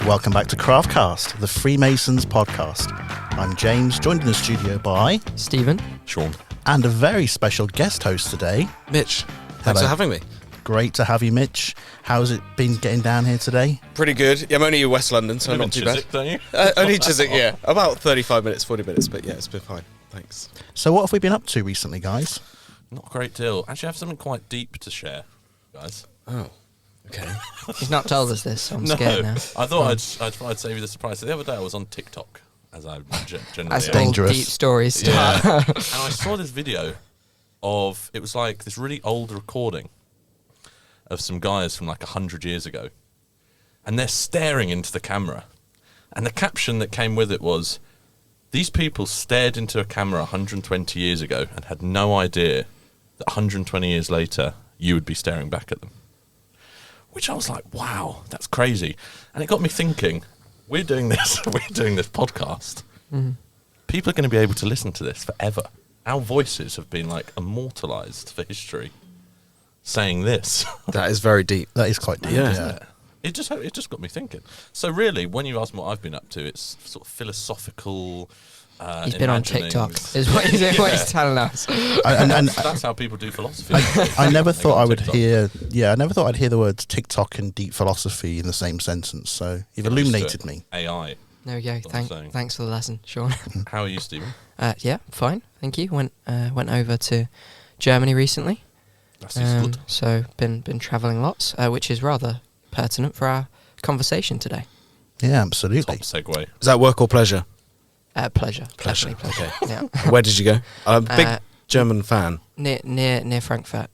Welcome back to Craftcast, the Freemasons Podcast. I'm James, joined in the studio by Stephen, Sean, and a very special guest host today, Mitch. Thanks for having me. Great to have you, Mitch. How's it been getting down here today? Pretty good. Yeah, I'm only in West London, so not too Chiswick, bad. Don't you? Only Chiswick, yeah. About 35 minutes, 40 minutes, but yeah, it's been fine. Thanks. So what have we been up to recently, guys? Not a great deal. Actually, I have something quite deep to share, guys. Oh, okay. he's not told us this, so I'm scared now. I thought I'd save you the surprise. So the other day I was on TikTok, as I generally That's am. dangerous. all deep stories start. Yeah. And I saw this video of, it was like this really old recording of some guys from like 100 years ago. And they're staring into the camera. And the caption that came with it was, these people stared into a camera 120 years ago and had no idea that 120 years later, you would be staring back at them. Which I was like, wow, that's crazy. And it got me thinking, we're doing this podcast. Mm-hmm. People are going to be able to listen to this forever. Our voices have been like immortalized for history saying this. That is very deep. That is quite deep. Yeah. It just got me thinking. So really, when you ask me what I've been up to, it's sort of philosophical. He's been on TikTok, imaginings. is what he's telling us. And That's how people do philosophy. I never They thought go on I would TikTok. hear. Yeah, I never thought I'd hear the words TikTok and deep philosophy in the same sentence. So you've Get used to illuminated it. me. AI. There we go. That's what I'm saying. Thanks for the lesson, Sean. How are you, Stephen? Yeah, fine. Thank you. Went over to Germany recently. That's good. So been travelling lots, which is rather pertinent for our conversation today. Yeah, absolutely. Top segue. Is that work or pleasure? Pleasure. Pleasure. Definitely pleasure. Yeah. Where did you go? I'm a big German fan. Near Frankfurt,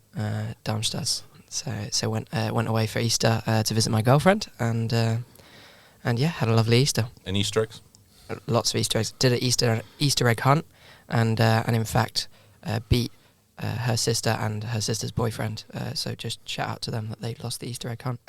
Darmstadt. So went away for Easter to visit my girlfriend, and yeah, had a lovely Easter. Any Easter eggs? Lots of Easter eggs. Did an Easter egg hunt, and in fact beat her sister and her sister's boyfriend. So just shout out to them that they lost the Easter egg hunt,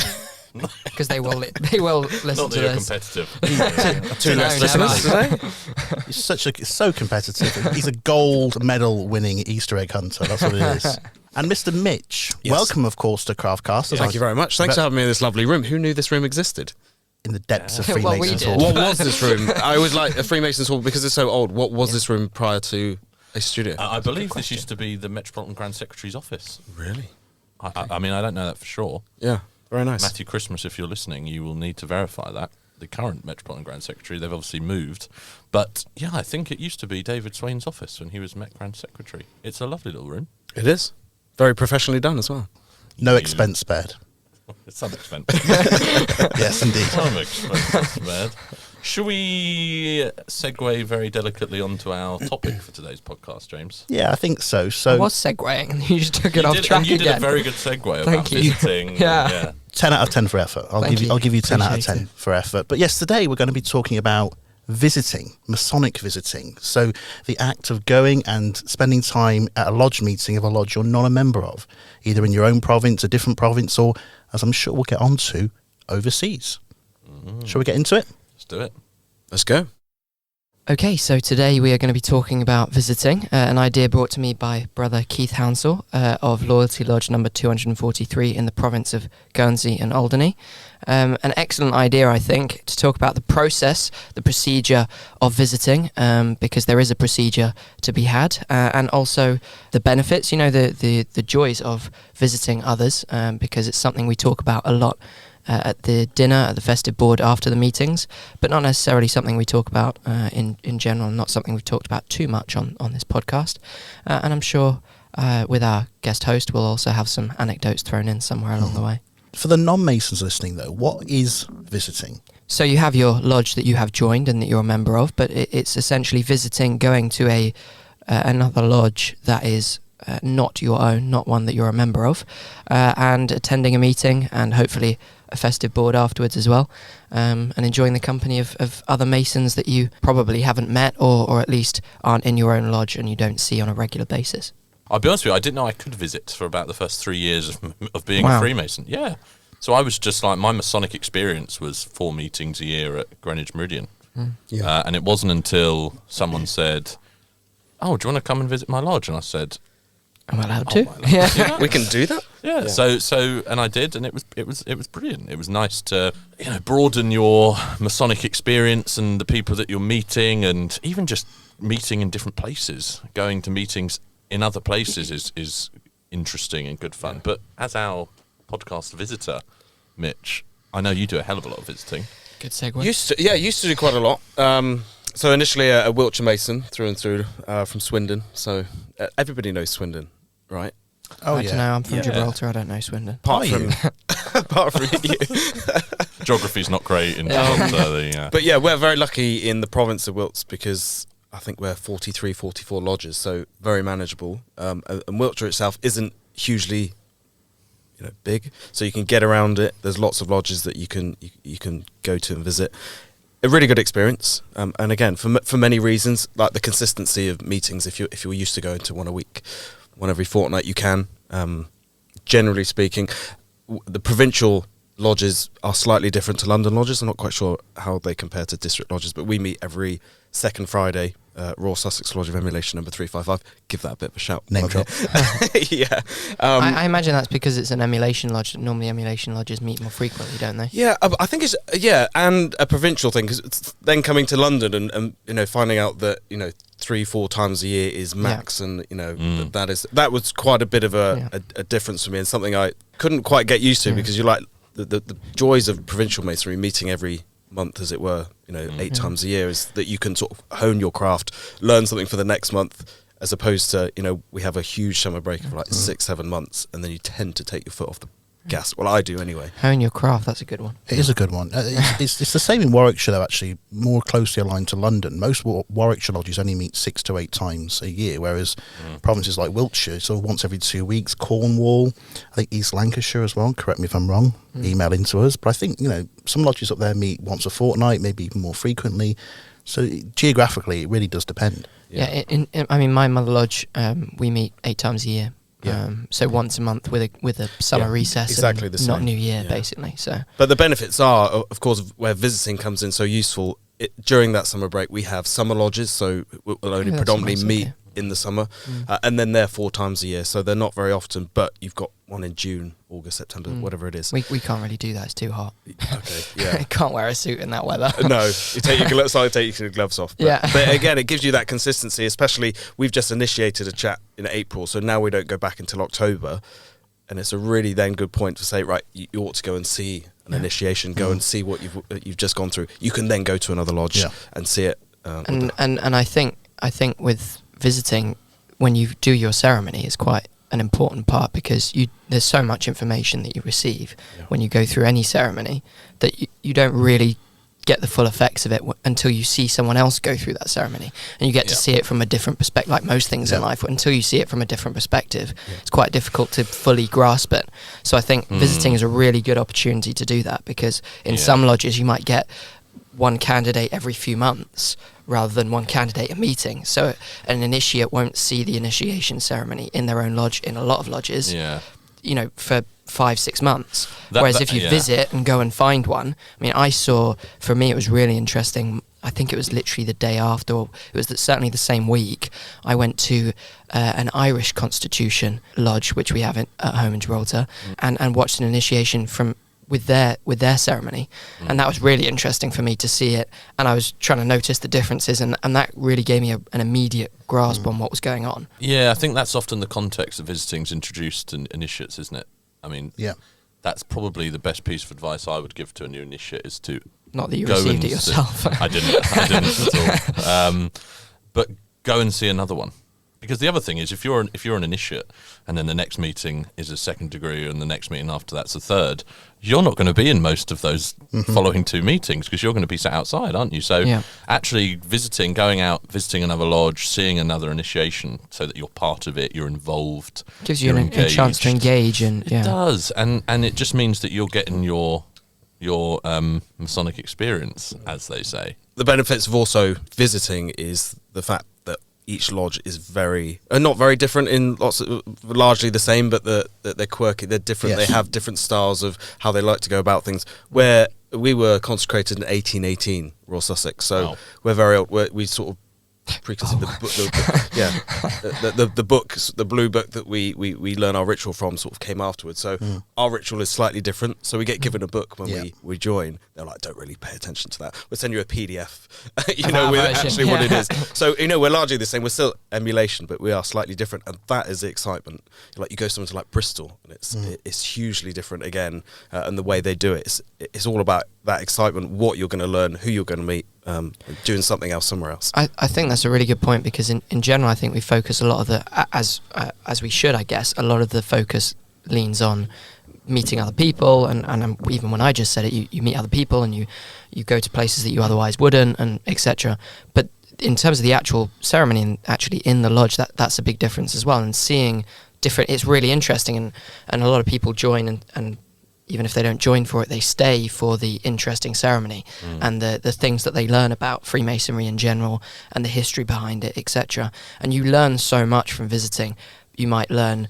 because they will listen Not to that you're this. competitive. Two No, less never. listeners today? He's so competitive. He's a gold medal winning Easter egg hunter. That's what it is. And Mr. Mitch, Yes. welcome, of course, to Craftcast. Thank you very much. Thanks for having me in this lovely room. Who knew this room existed? In the depths of Well, we Freemasons did. Hall. What was this room? I always like a Freemasons Hall because it's so old. What was this room prior to a studio? I believe this used to be the Metropolitan Grand Secretary's office. Really? I mean, I don't know that for sure. Yeah. Very nice. Matthew Christmas, if you're listening, you will need to verify that. The current Metropolitan Grand Secretary, they've obviously moved. But yeah, I think it used to be David Swain's office when he was Met Grand Secretary. It's a lovely little room. It is. Very professionally done as well. No expense spared. It's some expense. Yes, indeed. Some expense spared. Should we segue very delicately onto our topic for today's podcast, James? Yeah, I think so. I So was segueing, and you just took it off track and you again. did a very good segue Thank about you. visiting. Yeah. 10 out of 10 for effort. I'll Thank give you 10 out of Appreciate 10 it. for effort. But yes, today we're going to be talking about visiting, Masonic visiting. So the act of going and spending time at a lodge meeting of a lodge you're not a member of, either in your own province, a different province, or, as I'm sure we'll get onto, overseas. Shall we get into it? Let's do it. Let's go. Okay, so today we are going to be talking about visiting, an idea brought to me by brother Keith Hounsell of Loyalty Lodge number 243 in the province of Guernsey and Alderney. An excellent idea, I think, to talk about the process, the procedure of visiting, because there is a procedure to be had, and also the benefits, the joys of visiting others, because it's something we talk about a lot at the dinner, at the festive board after the meetings, but not necessarily something we talk about in general, not something we've talked about too much on this podcast. And I'm sure with our guest host, we'll also have some anecdotes thrown in somewhere along the way. For the non-Masons listening, though, what is visiting? So you have your lodge that you have joined and that you're a member of, but it's essentially visiting, going to another lodge that is not your own, not one that you're a member of, and attending a meeting and hopefully a festive board afterwards as well, and enjoying the company of other Masons that you probably haven't met or at least aren't in your own lodge and you don't see on a regular basis. I'll be honest with you, I didn't know I could visit for about the first 3 years of being Wow. a Freemason. Yeah. So I was just like, my Masonic experience was 4 meetings a year at Greenwich Meridian. Yeah. And it wasn't until someone said, oh, do you want to come and visit my lodge? And I said, I'm allowed to. Oh, yeah. We can do that. Yeah. So, and I did, and it was brilliant. It was nice to broaden your Masonic experience and the people that you're meeting, and even just meeting in different places. Going to meetings in other places is interesting and good fun. But as our podcast visitor, Mitch, I know you do a hell of a lot of visiting. Good segue. Used to do quite a lot. So initially a Wiltshire Mason through and through from Swindon. So everybody knows Swindon, right? Oh, I don't know. I'm from Gibraltar. I don't know Swindon. Apart from you. Geography's not great in Gibraltar. But yeah, we're very lucky in the province of Wilts because I think we're 43, 44 lodges, so very manageable. And Wiltshire itself isn't hugely big, so you can get around it. There's lots of lodges that you can go to and visit. A really good experience, and again for many reasons, like the consistency of meetings. If you're used to going to one a week, one every fortnight, you can. Generally speaking, the provincial lodges are slightly different to London lodges. I'm not quite sure how they compare to district lodges, but we meet every second Friday. Royal Sussex Lodge of Emulation number 355. Give that a bit of a shout. Name drop. Yeah. I imagine that's because it's an emulation lodge. Normally emulation lodges meet more frequently, don't they? Yeah, I think it's and a provincial thing, because then coming to London and finding out that 3-4 times a year is max, and that was quite a bit of a difference for me, and something I couldn't quite get used to, because you like the joys of provincial masonry, meeting every month, as it were, 8 times a year, is that you can sort of hone your craft, learn something for the next month, as opposed to we have a huge summer break of like 6-7 months, and then you tend to take your foot off the gas. Well, I do anyway. Hone your craft, that's a good one. It is a good one. It's the same in Warwickshire, though, actually, more closely aligned to London. Most Warwickshire lodges only meet 6 to 8 times a year, whereas provinces like Wiltshire, sort of once every 2 weeks. Cornwall, I think East Lancashire as well, correct me if I'm wrong, email into us. But I think, some lodges up there meet once a fortnight, maybe even more frequently. So geographically, it really does depend. Yeah, my mother lodge, we meet 8 times a year. Yeah. So once a month with a summer recess, exactly and the same. not New Year, basically. So, but the benefits are, of course, where visiting comes in so useful. During that summer break, we have summer lodges, so we'll only predominantly meet in the summer, and then they're 4 times a year, so they're not very often. But you've got one in June, August, September, whatever it is. We can't really do that; it's too hot. Okay, yeah. Can't wear a suit in that weather. No, you take your gloves off. But again, it gives you that consistency. Especially, we've just initiated a chat in April, so now we don't go back until October, and it's a really then good point to say, right, you ought to go and see an initiation, go and see what you've just gone through. You can then go to another lodge and see it. And I think with visiting, when you do your ceremony, is quite an important part, because there's so much information that you receive when you go through any ceremony that you don't really get the full effects of it until you see someone else go through that ceremony, and you get to see it from a different perspective. Like most things in life, until you see it from a different perspective, it's quite difficult to fully grasp it. So I think visiting is a really good opportunity to do that, because in some lodges you might get one candidate every few months rather than one candidate a meeting. So an initiate won't see the initiation ceremony in their own lodge in a lot of lodges, for 5-6 months. Whereas if you visit and go and find one, I saw, for me it was really interesting. I think it was literally the day after, or it was certainly the same week, I went to an Irish Constitution lodge, which we have at home in Gibraltar, and watched an initiation with their ceremony, and that was really interesting for me to see it, and I was trying to notice the differences, and that really gave me an immediate grasp on what was going on. Yeah, I think that's often the context of visiting's introduced in initiates, isn't it? That's probably the best piece of advice I would give to a new initiate, is to not that you received it yourself. I didn't at all. But go and see another one. Because the other thing is, if you're an initiate, and then the next meeting is a second degree, and the next meeting after that's a third, you're not going to be in most of those following 2 meetings, because you're going to be sat outside, aren't you? So actually going out, visiting another lodge, seeing another initiation, so that you're part of it, you're involved, gives you a chance to engage, and it does, and it just means that you're getting your Masonic experience, as they say. The benefits of also visiting is the fact that each lodge is not very different in largely the same, but they're quirky, they're different. They have different styles of how they like to go about things. Where we were consecrated in 1818, Royal Sussex, so we're very old. We sort of preconceived the books, the blue book that we learn our ritual from sort of came afterwards. So our ritual is slightly different. So we get given a book when we join. They're like, don't really pay attention to that. We'll send you a PDF, with actually what it is. So we're largely the same. We're still emulation, but we are slightly different, and that is the excitement. Like you go somewhere to like Bristol, and it's hugely different again, and the way they do it, it's all about that excitement, what you're going to learn, who you're going to meet, doing something else somewhere else. I think that's a really good point, because in general I think we focus a lot of the, as we should, I guess, a lot of the focus leans on meeting other people, and even when I just said it, you meet other people and you go to places that you otherwise wouldn't, and etc. But in terms of the actual ceremony and actually in the lodge, that's a big difference as well, and seeing different, it's really interesting, and a lot of people join and even if they don't join for it, they stay for the interesting ceremony and the things that they learn about Freemasonry in general and the history behind it, etc. And you learn so much from visiting. You might learn,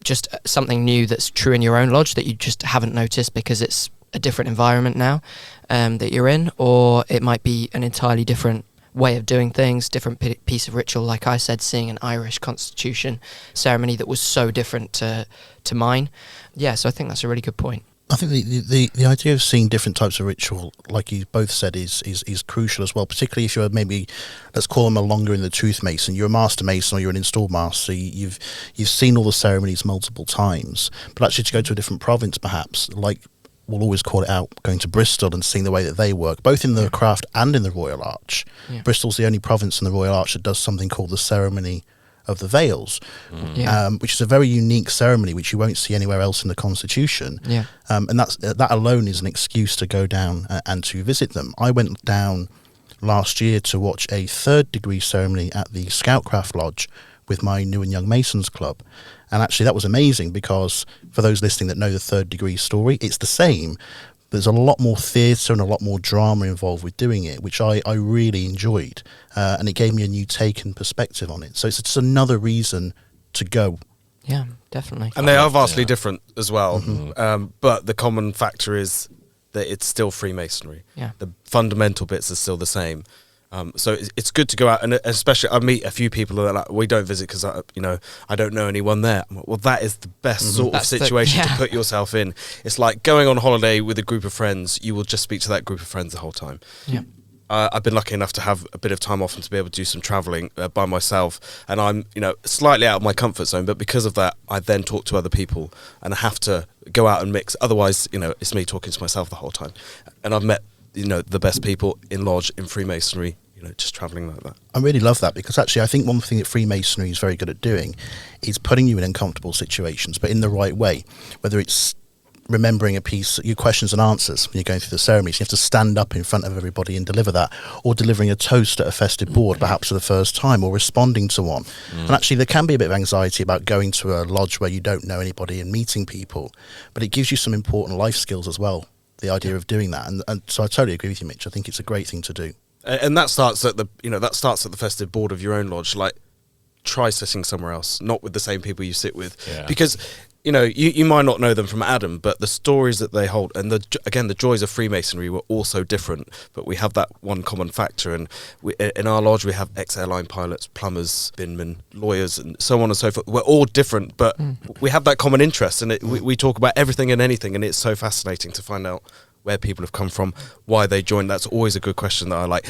just something new that's true in your own lodge that you just haven't noticed because it's a different environment now that you're in, or it might be an entirely different way of doing things, different piece of ritual. Like I said, seeing an Irish constitution ceremony that was so different to mine. Yeah, so I think that's a really good point. I think the idea of seeing different types of ritual, like you both said, is crucial as well, particularly if you're maybe, let's call them a longer in the tooth mason. You're a master mason or you're an installed master, so you've seen all the ceremonies multiple times, but actually to go to a different province perhaps, like we'll always call it out, going to Bristol and seeing the way that they work, both in the craft and in the Royal Arch. Yeah. Bristol's the only province in the Royal Arch that does something called the ceremony of the veils, which is a very unique ceremony which you won't see anywhere else in the Constitution. Yeah. And that alone is an excuse to go down and to visit them. I went down last year to watch a 3rd degree ceremony at the Scoutcraft Lodge with my New and Young Masons Club. And actually that was amazing, because for those listening that know the 3rd degree story, it's the same. There's a lot more theatre and a lot more drama involved with doing it, which I really enjoyed. And it gave me a new take and perspective on it. So it's just another reason to go. Yeah, definitely. And they are vastly different as well. Mm-hmm. But the common factor is that it's still Freemasonry. Yeah. The fundamental bits are still the same. So it's good to go out, and especially I meet a few people that are like, we don't visit because I don't know anyone there. Well, that is the best sort of situation to put yourself in. It's like going on holiday with a group of friends. You will just speak to that group of friends the whole time. Yeah. I've been lucky enough to have a bit of time off and to be able to do some travelling by myself, and I'm slightly out of my comfort zone, but because of that I then talk to other people and I have to go out and mix, otherwise it's me talking to myself the whole time. And I've met the best people in lodge, in Freemasonry, just travelling like that. I really love that, because actually I think one thing that Freemasonry is very good at doing is putting you in uncomfortable situations, but in the right way. Whether it's remembering a piece, your questions and answers when you're going through the ceremonies, you have to stand up in front of everybody and deliver that, or delivering a toast at a festive board perhaps for the first time, or responding to one. And actually there can be a bit of anxiety about going to a lodge where you don't know anybody and meeting people, but it gives you some important life skills as well, the idea of doing that. And so I totally agree with you, Mitch. I think it's a great thing to do. And that starts at the festive board of your own lodge. Like, try sitting somewhere else, not with the same people you sit with, because you might not know them from Adam, but the stories that they hold, and the joys of Freemasonry were also different. But we have that one common factor, and in our lodge we have ex-airline pilots, plumbers, binmen, lawyers, and so on and so forth. We're all different, but we have that common interest, and we talk about everything and anything, and it's so fascinating to find out where people have come from, why they joined. That's always a good question that I like.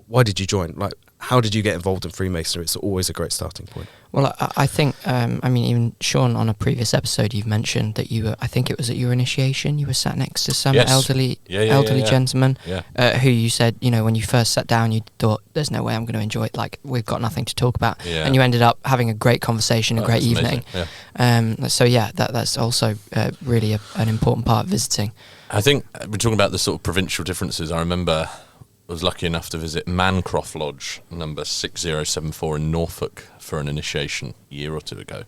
Why did you join? Like, how did you get involved in Freemasonry? It's always a great starting point. Well, I think, even Sean, on a previous episode, you've mentioned that you were, I think it was at your initiation, you were sat next to some elderly gentleman who you said, when you first sat down, you thought, there's no way I'm going to enjoy it. Like, we've got nothing to talk about. Yeah. And you ended up having a great conversation, a great evening. That's also really an important part of visiting. I think we're talking about the sort of provincial differences. I remember I was lucky enough to visit Mancroft Lodge, number 6074 in Norfolk, for an initiation a year or two ago.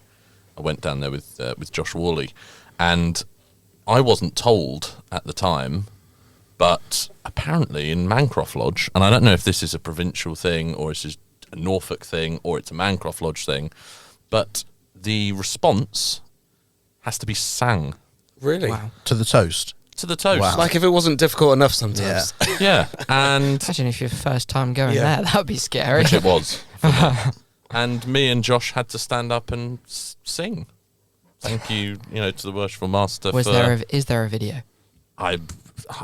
I went down there with Josh Worley, and I wasn't told at the time, but apparently in Mancroft Lodge, and I don't know if this is a provincial thing or it's just a Norfolk thing or it's a Mancroft Lodge thing, but the response has to be sang. Really? Wow. To the toast? to the toast. Wow. Like if it wasn't difficult enough sometimes. Yeah, and Imagine if your first time going there, that would be scary. which it was. And me and Josh had to stand up and sing. Thank you, to the worshipful master. Is there a video? I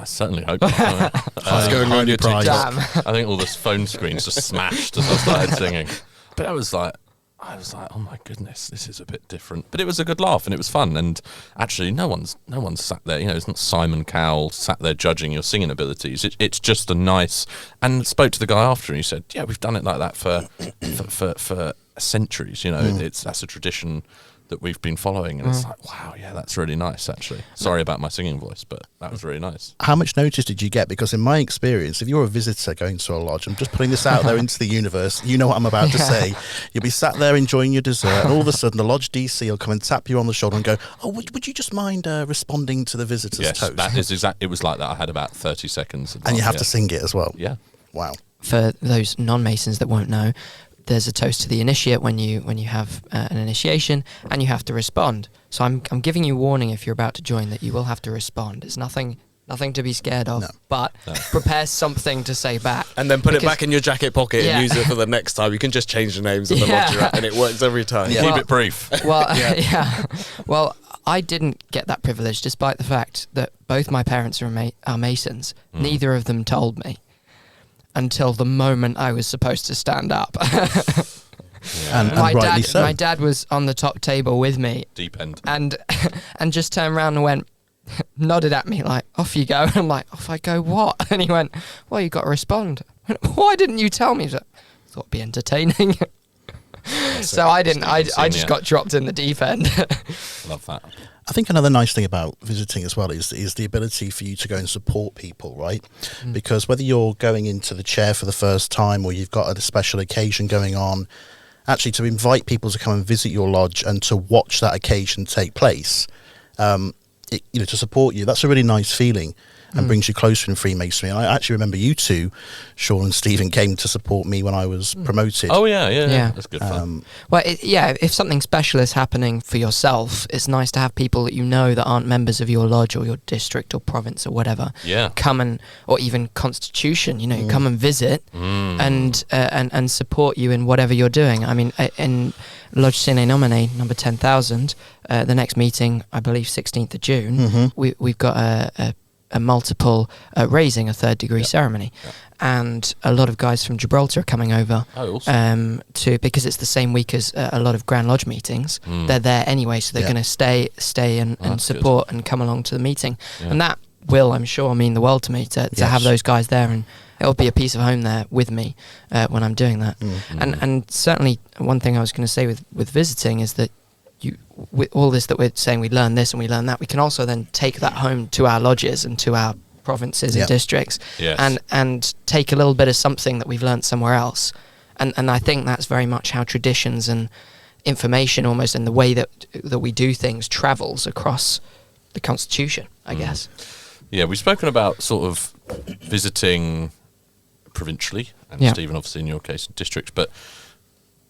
certainly hope not. It's going on your prize. Damn. I think all the phone screens just smashed as I started singing. But I was like, oh my goodness, this is a bit different. But it was a good laugh and it was fun. And actually, no one's sat there. It's not Simon Cowell sat there judging your singing abilities. It's just a nice. And spoke to the guy after, and he said, "Yeah, we've done it like that for centuries. That's a tradition that we've been following." And it's like, wow, yeah, that's really nice. Actually, sorry about my singing voice, but that was really nice. How much notice did you get? Because in my experience, if you're a visitor going to a lodge, I'm just putting this out there into the universe, you know what I'm about to say, you'll be sat there enjoying your dessert, and all of a sudden the lodge DC will come and tap you on the shoulder and go, "Oh, would you just mind responding to the visitor's toast?" That is exact. It was like that. I had about 30 seconds. And you have to sing it as well. Yeah. Wow. For those non-Masons that won't know, there's a toast to the initiate when you have an initiation, and you have to respond. So I'm giving you warning if you're about to join that you will have to respond. It's nothing to be scared of, but prepare something to say back. And then put it back in your jacket pocket and use it for the next time. You can just change the names of the lodge you're at, and it works every time. Yeah. Keep it brief. Well, Well, I didn't get that privilege, despite the fact that both my parents are Masons. Neither of them told me until the moment I was supposed to stand up. And my dad was on the top table with me, Deep end, and just turned around and went, nodded at me like, "Off you go." And I'm like, "Off I go what?" And he went, "Well, you got to respond." I went, "Why didn't you tell me?" I thought it'd be entertaining. So I didn't. I just got dropped in the deep end. Love that. I think another nice thing about visiting as well is the ability for you to go and support people, right? Because whether you're going into the chair for the first time or you've got a special occasion going on, actually to invite people to come and visit your lodge and to watch that occasion take place, to support you, that's a really nice feeling and brings you closer in Freemasonry. I actually remember you two, Sean and Stephen, came to support me when I was promoted. Oh yeah. That's good fun. Well, if something special is happening for yourself, it's nice to have people that you know that aren't members of your lodge or your district or province or whatever. Yeah. Come or even constitution, come and visit and support you in whatever you're doing. I mean, in Lodge Sine Nomine number 10,000, the next meeting, I believe 16th of June, we've got a multiple raising, a third degree ceremony, and a lot of guys from Gibraltar are coming over because it's the same week as a lot of Grand Lodge meetings. They're there anyway, so they're going to stay and support and come along to the meeting, and that will, I'm sure, mean the world to me to have those guys there, and it'll be a piece of home there with me when I'm doing that. And certainly one thing I was going to say with visiting is that with all this that we're saying, we learn this and we learn that, we can also then take that home to our lodges and to our provinces and districts, and take a little bit of something that we've learned somewhere else. And I think that's very much how traditions and information, almost in the way that we do things, travels across the constitution, I guess. Yeah, we've spoken about sort of visiting provincially, and Stephen, obviously in your case, districts, but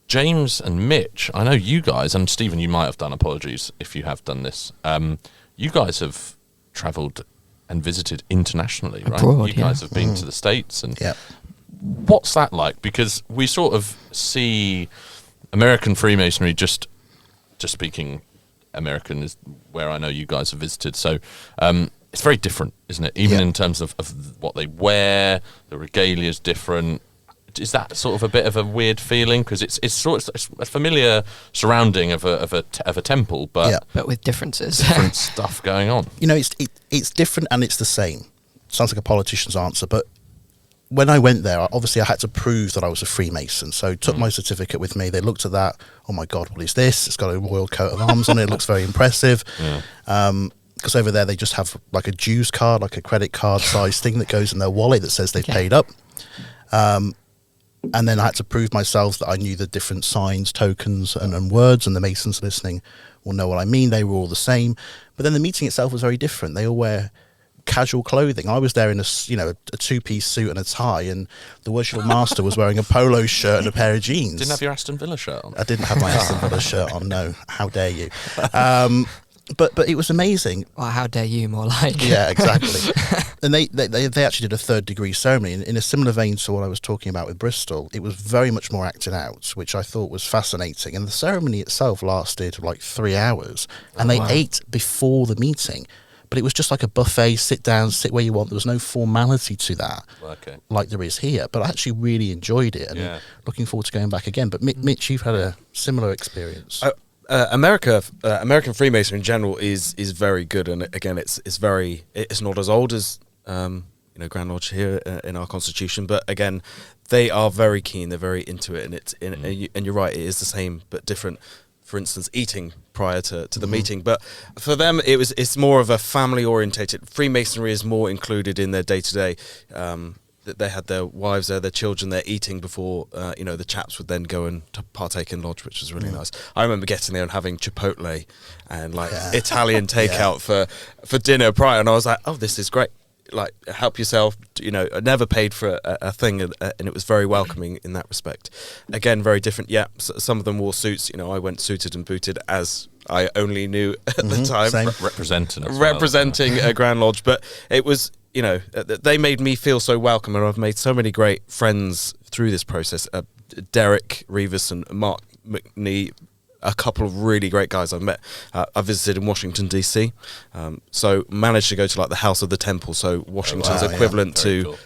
James and Mitch, I know you guys, and Stephen, you might have done, apologies if you have done this, you guys have travelled and visited internationally, right? Abroad, you guys have been to the States, and Yeah. what's that like? Because we sort of see American Freemasonry, just speaking American is where I know you guys have visited, so it's very different, isn't it? Even in terms of what they wear, the regalia is different. Is that sort of a bit of a weird feeling? Because it's a familiar surrounding of a temple, but with differences. different stuff going on. It's different and it's the same. Sounds like a politician's answer, but when I went there, obviously I had to prove that I was a Freemason. So I took my certificate with me. They looked at that. Oh my God, what is this? It's got a royal coat of arms on it. It looks very impressive. Because over there they just have like a dues card, like a credit card size thing that goes in their wallet that says they've paid up. And then I had to prove myself that I knew the different signs, tokens, and words, and the Masons listening will know what I mean. They were all the same. But then the meeting itself was very different. They all wear casual clothing. I was there in a two-piece suit and a tie, and the worshipful master was wearing a polo shirt and a pair of jeans. Didn't have your Aston Villa shirt on? I didn't have my Aston Villa shirt on, no. How dare you? But it was amazing. Well, how dare you, more like. Yeah, exactly. And they actually did a third degree ceremony in a similar vein to what I was talking about with Bristol. It was very much more acted out, which I thought was fascinating. And the ceremony itself lasted like 3 hours, and they ate before the meeting. But it was just like a buffet, sit down, sit where you want. There was no formality to that, like there is here. But I actually really enjoyed it, and looking forward to going back again. But Mitch, you've had a similar experience. American Freemasonry in general is very good, and again, it's not as old as Grand Lodge here in our constitution, but again, they are very keen. They're very into it, and you're right, it is the same but different. For instance, eating prior to the meeting, but for them it's more of a family orientated. Freemasonry is more included in their day to day. They had their wives there, their children there eating before the chaps would then go and to partake in lodge, which was really nice. I remember getting there and having Chipotle and Italian takeout for dinner prior, and I was like, oh, this is great. Like, help yourself, I never paid for a thing, and it was very welcoming in that respect. Again, very different. Yeah, some of them wore suits. I went suited and booted, as I only knew at the time. Representing a Grand Lodge, but it was, they made me feel so welcome, and I've made so many great friends through this process. Derek Revis and Mark McNee, a couple of really great guys I've met. I visited in Washington, D.C., so managed to go to the House of the Temple, so Washington's equivalent to cool.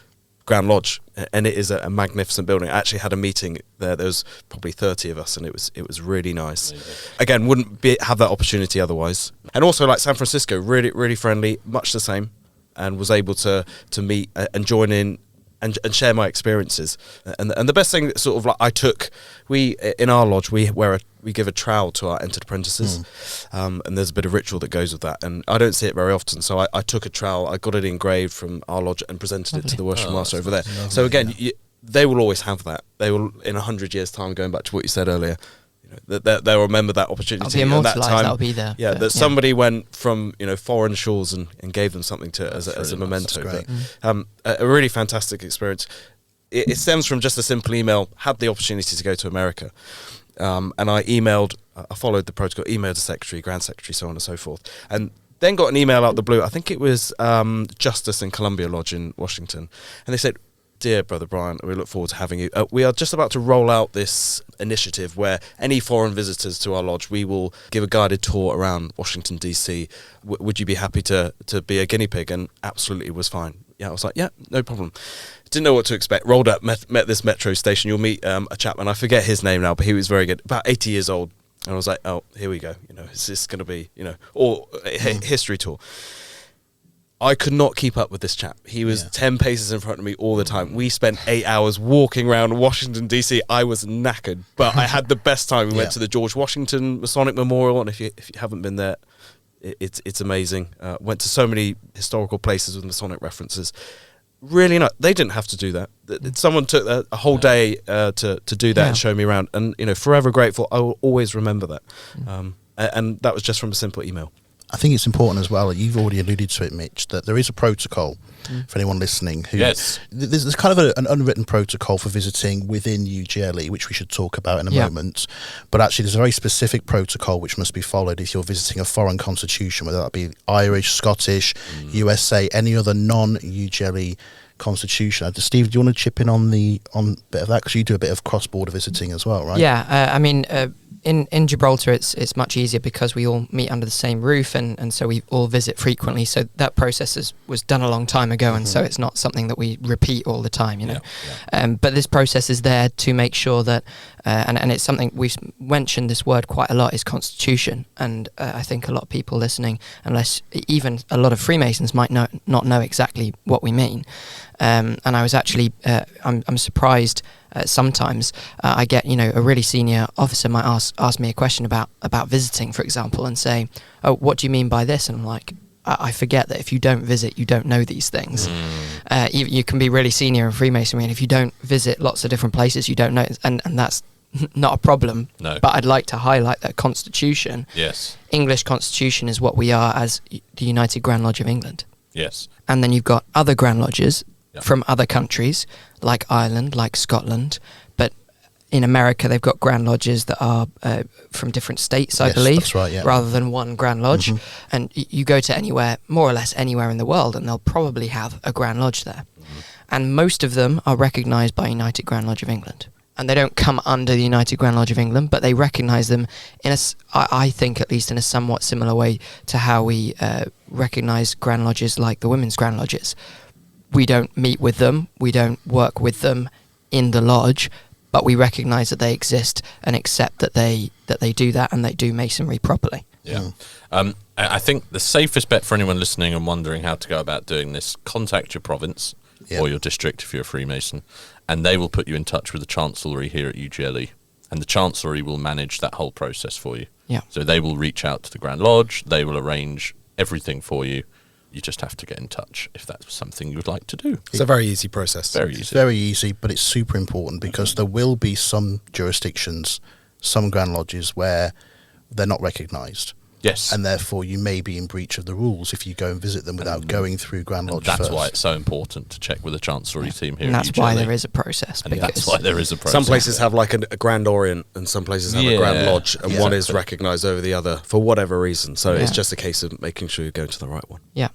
Grand Lodge, and it is a magnificent building. I actually had a meeting there. There was probably 30 of us, and it was really nice. Amazing. Again, wouldn't have that opportunity otherwise. And also San Francisco, really, really friendly, much the same, and was able to meet and join in and share my experiences. And the best thing that we in our lodge, we give a trowel to our entered apprentices, and there's a bit of ritual that goes with that, and I don't see it very often, so I took a trowel, I got it engraved from our lodge and presented it to the worship master over there. Lovely, so again, they will always have that. They will, in 100 years' time, going back to what you said earlier, they'll remember that opportunity. That'll be immortalised, that'll be there. Yeah, that somebody went from foreign shores and gave them something as a memento. But, a really fantastic experience. It stems from just a simple email. Had the opportunity to go to America, and I followed the protocol, emailed the secretary, grand secretary, so on and so forth, and then got an email out the blue. I think it was Justice and Columbia Lodge in Washington, and they said, "Dear Brother Bryan, we look forward to having you. We are just about to roll out this initiative where any foreign visitors to our lodge, we will give a guided tour around Washington, D.C. Would you be happy to be a guinea pig?" And absolutely was fine. Yeah, I was like, yeah, no problem. Didn't know what to expect. Rolled up, met this metro station. You'll meet a chap, and I forget his name now, but he was very good. About 80 years old. And I was like, oh, here we go. Is this going to be, or history tour? I could not keep up with this chap. He was 10 paces in front of me all the time. We spent 8 hours walking around Washington, D.C. I was knackered, but I had the best time. We went to the George Washington Masonic Memorial, and if you haven't been there, it's amazing. Went to so many historical places with Masonic references. Really not. They didn't have to do that. Someone took a whole day to do that and show me around. And, forever grateful. I will always remember that. And that was just from a simple email. I think it's important as well, you've already alluded to it, Mitch, that there is a protocol for anyone listening. There's kind of an unwritten protocol for visiting within UGLE, which we should talk about in a moment. But actually, there's a very specific protocol which must be followed if you're visiting a foreign constitution, whether that be Irish, Scottish, USA, any other non-UGLE constitution. Steve, do you want to chip in on a bit of that? Because you do a bit of cross-border visiting as well, right? Yeah, in Gibraltar, it's much easier because we all meet under the same roof, and so we all visit frequently. So that process was done a long time ago, and so it's not something that we repeat all the time, But this process is there to make sure that, and it's something we've mentioned this word quite a lot, is constitution. And I think a lot of people listening, unless even a lot of Freemasons might not know exactly what we mean. And I was actually, I'm surprised. Sometimes I get, a really senior officer might ask me a question about visiting, for example, and say, "Oh, what do you mean by this?" And I'm like, I forget that if you don't visit, you don't know these things. You can be really senior in Freemasonry, and if you don't visit lots of different places, you don't know, and that's not a problem. No. But I'd like to highlight that Constitution. Yes. English Constitution is what we are as the United Grand Lodge of England. Yes. And then you've got other Grand Lodges from other countries, like Ireland, like Scotland, but in America, they've got Grand Lodges that are from different states, I Yes, believe, that's right, yeah. rather than one Grand Lodge. And you go to anywhere, more or less anywhere in the world, and they'll probably have a Grand Lodge there. And most of them are recognised by United Grand Lodge of England. And they don't come under the United Grand Lodge of England, but they recognise them I think at least in a somewhat similar way to how we recognise Grand Lodges like the Women's Grand Lodges. We don't meet with them, we don't work with them in the lodge, but we recognise that they exist and accept that they do that and they do masonry properly. Yeah. I think the safest bet for anyone listening and wondering how to go about doing this, contact your province or your district if you're a Freemason, and they will put you in touch with the Chancellery here at UGLE, and the Chancellery will manage that whole process for you. Yeah. So they will reach out to the Grand Lodge, they will arrange everything for you. You just have to get in touch if that's something you would like to do. It's a very easy process. Very easy. It's very easy, but it's super important because there will be some jurisdictions, some Grand Lodges where they're not recognised. Yes. And therefore you may be in breach of the rules if you go and visit them without going through Grand Lodge That's first. why it's so important to check with the Chancellery team here And at that's why UGLE. there is a process. And that's why there is a process. Some places have like a Grand Orient and some places have a Grand Lodge, and one is exactly. recognised over the other for whatever reason. So it's Yeah. just a case of making sure you're going to the right one. Yeah,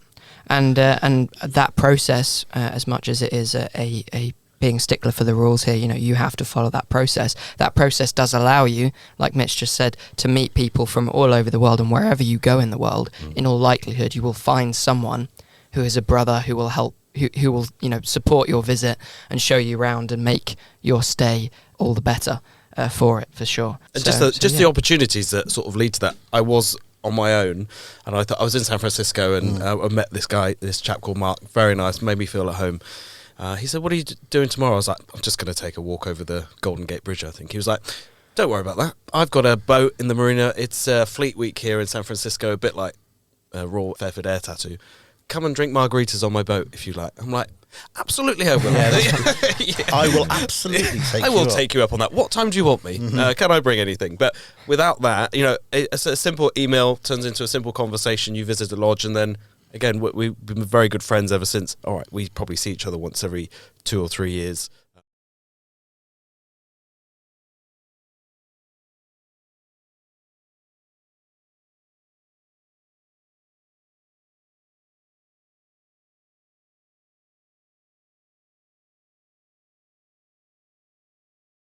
and that process, as much as it is a being stickler for the rules here, you have to follow that process. That process does allow you, like Mitch just said, to meet people from all over the world, and wherever you go in the world, in all likelihood, you will find someone who is a brother who will help, who will support your visit and show you around and make your stay all the better for it, for sure. And So, the opportunities that sort of lead to that. I was on my own, and I thought I was in San Francisco, and I met this chap called Mark. Very nice, made me feel at home. He said, "What are you doing tomorrow?" I was like, "I'm just going to take a walk over the Golden Gate Bridge, I think." He was like, "Don't worry about that. I've got a boat in the marina. It's Fleet Week here in San Francisco, a bit like Royal Fairford Air Tattoo. Come and drink margaritas on my boat if you like." I'm like, "Absolutely, I will." I will absolutely take I will take you up on that. What time do you want me? Can I bring anything? But without that, a simple email turns into a simple conversation. You visit a lodge, and then again, we've been very good friends ever since. All right, we probably see each other once every 2 or 3 years.